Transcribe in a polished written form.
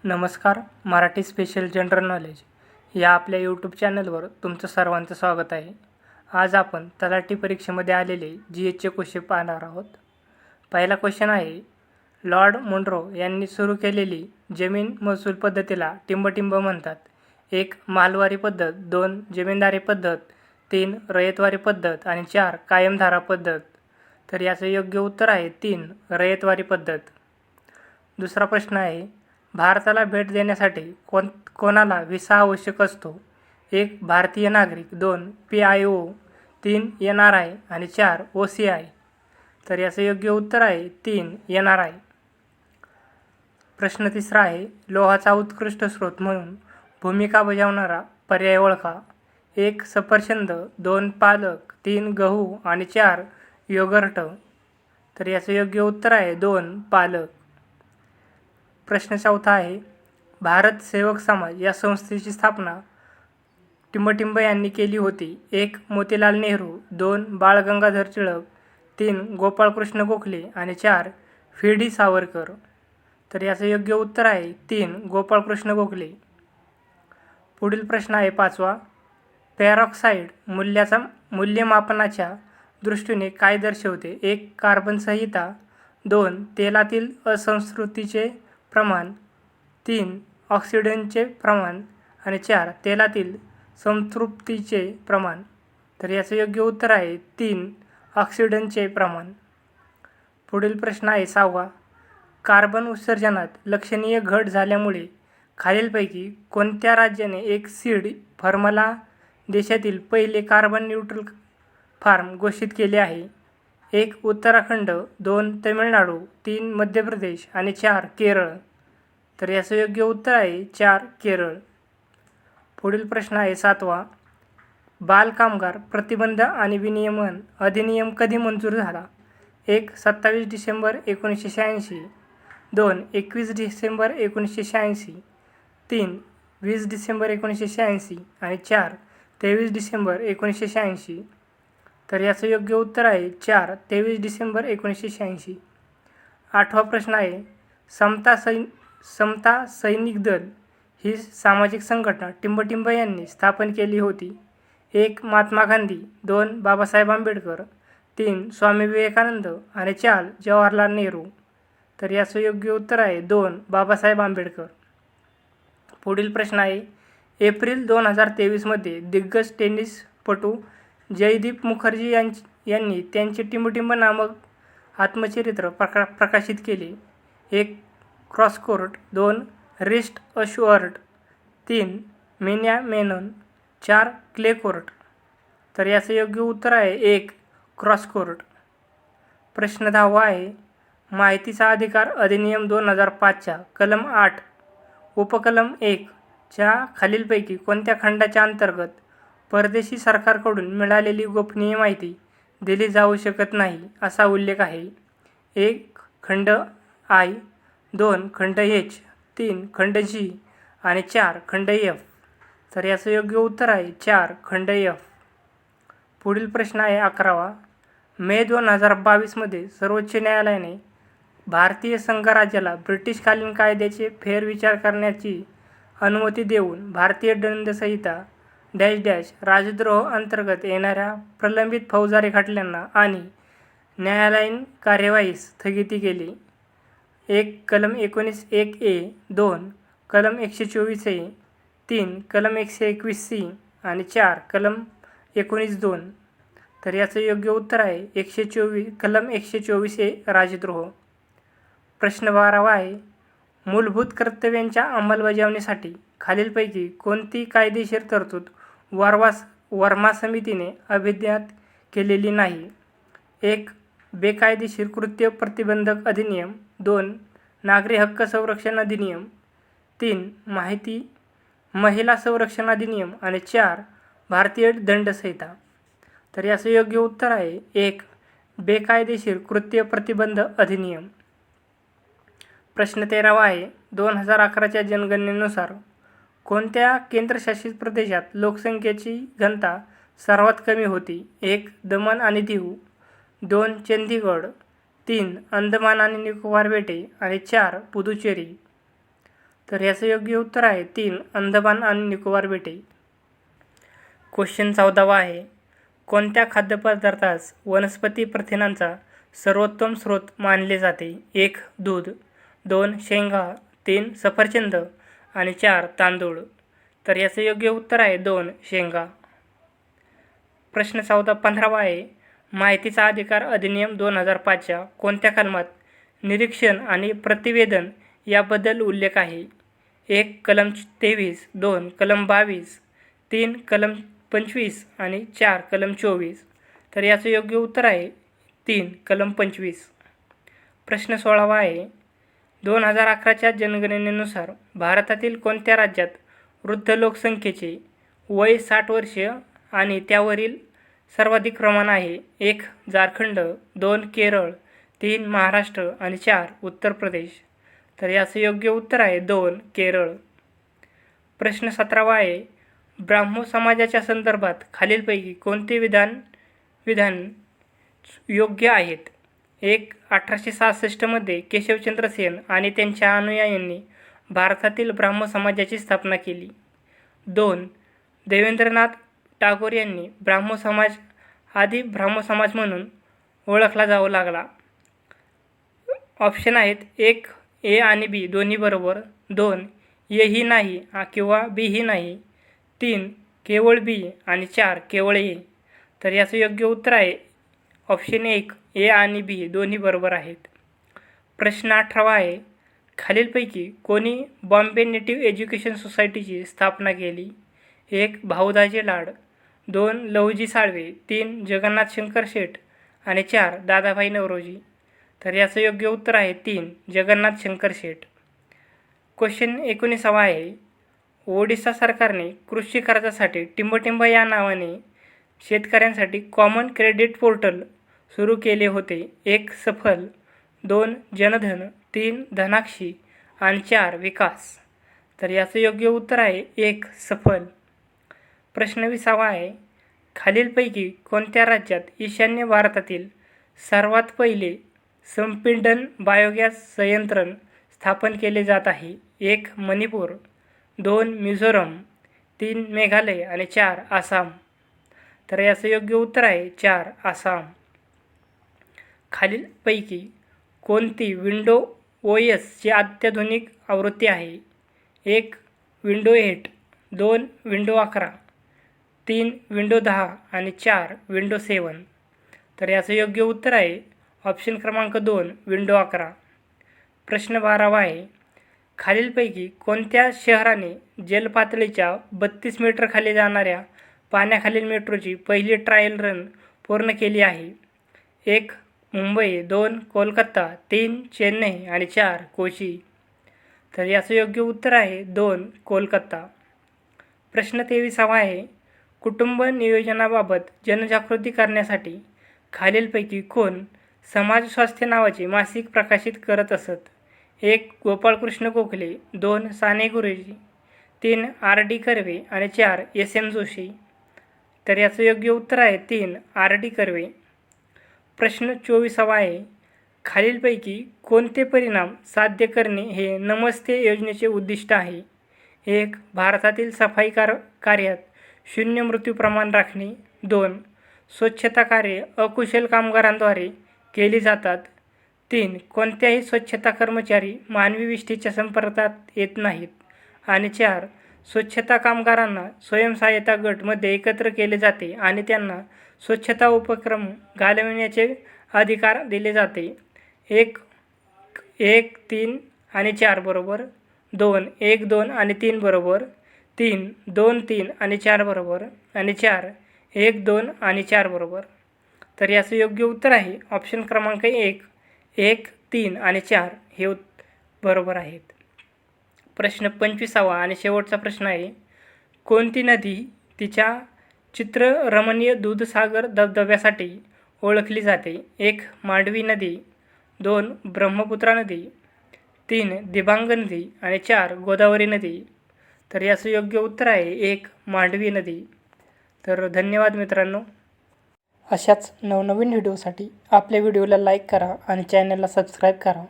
नमस्कार. Marathi special general knowledge या आपल्या यूट्यूब चॅनलवर तुमचं सर्वांचं स्वागत आहे. आज आपण तलाठी परीक्षेमध्ये आलेले GHचे क्वेश्चन पाहणार आहोत. पहिला क्वेश्चन आहे, लॉर्ड मोनरो यांनी सुरू केलेली जमीन महसूल पद्धतीला टिंबटिंब म्हणतात. 1. मालवारी पद्धत, 2. जमीनदारी पद्धत, 3. रयतवारी पद्धत आणि 4. कायमधारा पद्धत. तर याचं योग्य उत्तर आहे 3. रयतवारी पद्धत. दुसरा प्रश्न आहे, भारताला भेट देण्यासाठी कोणाला व्हिसा आवश्यक असतो? 1. भारतीय नागरिक, 2. PIO, 3. NRI आणि 4. OCI. तर याचं योग्य उत्तर आहे 3. NRI. प्रश्न तिसरा आहे, लोहाचा उत्कृष्ट स्रोत म्हणून भूमिका बजावणारा पर्याय ओळखा. 1. सफरचंद, 2. पालक, 3. गहू आणि 4. योगर्ट. तर याचं योग्य उत्तर आहे 2. पालक. प्रश्न चौथा आहे, भारत सेवक समाज या संस्थेची स्थापना टिंबटिंब यांनी केली होती. 1. मोतीलाल नेहरू, 2. बाळ गंगाधर टिळक, 3. गोपाळकृष्ण गोखले आणि 4. FD सावरकर. तर याचं योग्य उत्तर आहे 3. गोपाळकृष्ण गोखले. पुढील प्रश्न आहे पाचवा, पेरॉक्साईड मूल्यमापनाच्या दृष्टीने काय दर्शवते? 1. कार्बन संहिता, 2. तेलातील असंस्कृतीचे प्रमाण, 3. ऑक्सिडनचे प्रमाण आणि 4. तेलातील संतृप्तीचे प्रमाण. तर याचं योग्य उत्तर आहे 3. ऑक्सिडनचे प्रमाण. पुढील प्रश्न आहे सहावा, कार्बन उत्सर्जनात लक्षणीय घट झाल्यामुळे खालीलपैकी कोणत्या राज्याने एक सीड फर्मला देशातील पहिले कार्बन न्यूट्रल फार्म घोषित केले आहे? 1. उत्तराखंड, 2. तमिळनाडू, 3. मध्य प्रदेश आणि 4. केरळ. तर याचं योग्य उत्तर आहे 4. केरळ. पुढील प्रश्न आहे सातवा, बालकामगार प्रतिबंध आणि विनियमन अधिनियम कधी मंजूर झाला? 1. 27 डिसेंबर 1986, 2. 21 डिसेंबर 1986, 3. 20 डिसेंबर 1986 आणि 4. 23 डिसेंबर 1986. तर याचं योग्य उत्तर आहे 4. 23 डिसेंबर 1986. आठवा प्रश्न आहे, समता सैनिक दल ही सामाजिक संघटना टिंबटिंब यांनी स्थापन केली होती. 1. महात्मा गांधी, 2. बाबासाहेब आंबेडकर, 3. स्वामी विवेकानंद आणि 4. जवाहरलाल नेहरू. तर याचं योग्य उत्तर आहे 2. बाबासाहेब आंबेडकर. पुढील प्रश्न आहे, एप्रिल 2023मध्ये दिग्गज टेनिसपटू जयदीप मुखर्जी यांनी त्यांचे टिंबटिंब नामक आत्मचरित्र प्रकाशित केले. 1. Crosscourt, 2. Rest assured, 3. Menya Menon, 4. Clay court. तर याचं योग्य उत्तर आहे 1. क्रॉसकोर्ट. प्रश्न 10वा आहे, माहितीचा अधिकार अधिनियम 2005च्या कलम 8 उपकलम 1 च्या खालीलपैकी कोणत्या खंडाच्या अंतर्गत परदेशी सरकारकडून मिळालेली गोपनीय माहिती दिली जाऊ शकत नाही असा उल्लेख आहे? 1. खंड I, 2. खंड H, 3. खंड G आणि 4. खंड F. तर याचं योग्य उत्तर आहे 4. खंड F. पुढील प्रश्न आहे 11वा, मे 2022मध्ये सर्वोच्च न्यायालयाने भारतीय संघराज्याला ब्रिटिशकालीन कायद्याचे फेरविचार करण्याची अनुमती देऊन भारतीय दंडसंहिता राजद्रोह अंतर्गत येणाऱ्या प्रलंबित फौजदारी खटल्यांना आणि न्यायालयीन कार्यवाहीस स्थगिती केली. 1. कलम 19(1)(a), 2. कलम 124(a), 3. कलम 121(c) आणि 4. कलम 19(2). तर याचं योग्य उत्तर आहे कलम 124(a) राजद्रोह. प्रश्न 12वा आहे, मूलभूत कर्तव्यांच्या अंमलबजावणीसाठी खालीलपैकी कोणती कायदेशीर तरतूद वर्मा समितीने अभिज्ञात केलेली नाही? 1. बेकायदेशीर कृत्य प्रतिबंधक अधिनियम, 2. नागरी हक्क संरक्षण अधिनियम, 3. महिला संरक्षण अधिनियम आणि 4. भारतीय दंडसंहिता. तर याचं योग्य उत्तर आहे 1. बेकायदेशीर कृत्य प्रतिबंध अधिनियम. प्रश्न 13वा आहे, 2011च्या जनगणनेनुसार कोणत्या केंद्रशासित प्रदेशात लोकसंख्येची घनता सर्वात कमी होती? 1. दमण आणि दीव, 2. चंदीगड, 3. अंदमान आणि निकोबार बेटे आणि 4. पुदुचेरी. तर याचं योग्य उत्तर आहे 3 अंदमान आणि निकोबार बेटे. क्वेश्चन 14 आहे, कोणत्या खाद्यपदार्थास वनस्पती प्रथिनांचा सर्वोत्तम स्रोत मानले जाते? 1 दूध, 2 शेंगा, 3 सफरचंद आणि 4 तांदूळ. तर याचं योग्य उत्तर आहे 2 शेंगा. प्रश्न 15 आहे, माहितीचा अधिकार अधिनियम 2005च्या कोणत्या कलमात निरीक्षण आणि प्रतिवेदन याबद्दल उल्लेख आहे? 1 कलम 23, 2 कलम 22, 3 कलम 25 आणि 4 कलम 24. तर याचं योग्य उत्तर आहे 3 कलम 25. प्रश्न 16 आहे, 2011च्या जनगणनेनुसार भारतातील कोणत्या राज्यात वृद्ध लोकसंख्येचे वय 60 वर्षे आणि त्यावरील सर्वाधिक प्रमाण आहे? 1 झारखंड, 2 केरळ, 3 महाराष्ट्र आणि 4 उत्तर प्रदेश. तर याचं योग्य उत्तर आहे 2 केरळ. प्रश्न 17 आहे, ब्राह्मो समाजाच्या संदर्भात खालीलपैकी कोणते विधान योग्य आहेत? 1 1866 मध्ये केशवचंद्र सेन आणि त्यांच्या अनुयायांनी भारतातील ब्राह्मो समाजाची स्थापना केली. 2 देवेंद्रनाथ टागोर यांनी ब्राह्मो समाज आधी ब्राह्मो समाज म्हणून ओळखला जाऊ लागला. ऑप्शन आहेत 1 ए आणि बी दोन्ही बरोबर, 2 ए ही नाही किंवा बी ही नाही, 3 केवळ बी आणि 4 केवळ ए. तर याचं योग्य उत्तर आहे ऑप्शन 1 ए आणि बी दोन्ही बरोबर आहेत. प्रश्न 18 आहे, खालीलपैकी कोणी बॉम्बे नेटिव्ह एज्युकेशन सोसायटीची स्थापना केली? 1 भाऊदाजी लाड, 2 लहुजी साळवे, 3 जगन्नाथ शंकर शेठ आणि 4 दादाभाई नौरोजी. तर याचं योग्य उत्तर आहे 3 जगन्नाथ शंकर शेठ. क्वेश्चन 19 आहे, ओडिशा सरकारने कृषी कर्जासाठी टिंबटिंब या नावाने शेतकऱ्यांसाठी कॉमन क्रेडिट पोर्टल सुरू केले होते. 1 सफल, 2 जनधन, 3 धनाक्षी आणि 4 विकास. तर याचं योग्य उत्तर आहे 1 सफल. प्रश्न 20 आहे, खालीलपैकी कोणत्या राज्यात ईशान्य भारतातील सर्वात पहिले संपीडन बायोगॅस संयंत्र स्थापन केले जात आहे? 1 मणिपूर, 2 मिझोरम, 3 मेघालय आणि 4 आसाम. तर याचं योग्य उत्तर आहे 4 आसाम. खालीलपैकी कोणती विंडो OSची अत्याधुनिक आवृत्ती आहे? 1 विंडो 8, 2 विंडो 11, 3 विंडो 10 आणि 4 विंडो 7. तर याचं योग्य उत्तर आहे ऑप्शन क्रमांक 2 विंडो 11. प्रश्न 12 आहे, खालीलपैकी कोणत्या शहराने जलपातळीच्या 32 मीटर खाली जाणाऱ्या पाण्याखालील मेट्रोची पहिली ट्रायल रन पूर्ण केली आहे? 1 मुंबई, 2 कोलकाता, 3 चेन्नई आणि 4 कोची. तर याचं योग्य उत्तर आहे 2 कोलकाता. प्रश्न 23 आहे, कुटुंब नियोजनाबाबत जनजागृती करण्यासाठी खालीलपैकी कोण समाज स्वास्थ्य नावाचे मासिक प्रकाशित करत असत? 1 गोपाळकृष्ण गोखले, 2 साने गुरुजी, 3 RD कर्वे आणि 4 SM जोशी. तर याचं योग्य उत्तर आहे 3 RD कर्वे. प्रश्न 24 आहे, खालीलपैकी कोणते परिणाम साध्य करणे हे नमस्ते योजनेचे उद्दिष्ट आहे? 1 भारतातील सफाई कार्यात 0 मृत्यू प्रमाण राखणे, 2 स्वच्छता कार्ये अकुशल कामगारांद्वारे केली जातात, 3 कोणत्याही स्वच्छता कर्मचारी मानवी विष्ठेच्या संपर्कात येत नाहीत आणि 4 स्वच्छता कामगारांना स्वयंसहायता गट मध्ये एकत्र केले जाते आणि त्यांना स्वच्छता उपक्रम घालविण्याचे अधिकार दिले जाते. 1 3 आणि 4 बरोबर, 2 1 2 आणि 3 बरोबर, 3 2 3 आणि 4 बरोबर आणि 4 1 2 आणि 4 बरोबर. तर याचं योग्य उत्तर आहे ऑप्शन क्रमांक 1 1 3 आणि 4 हे बरोबर आहेत. प्रश्न 25 आणि शेवटचा प्रश्न आहे, कोणती नदी तिच्या चित्ररमणीय दूधसागर धबधब्यासाठी ओळखली जाते? 1 मांडवी नदी, 2 ब्रह्मपुत्रा नदी, 3 दिबांग नदी आणि 4 गोदावरी नदी. तर याचं योग्य उत्तर आहे 1 मांडवी नदी. तर धन्यवाद मित्रांनो. अशाच नवनवीन व्हिडिओसाठी आपल्या व्हिडिओला लाईक करा आणि चॅनलला सबस्क्राईब करा.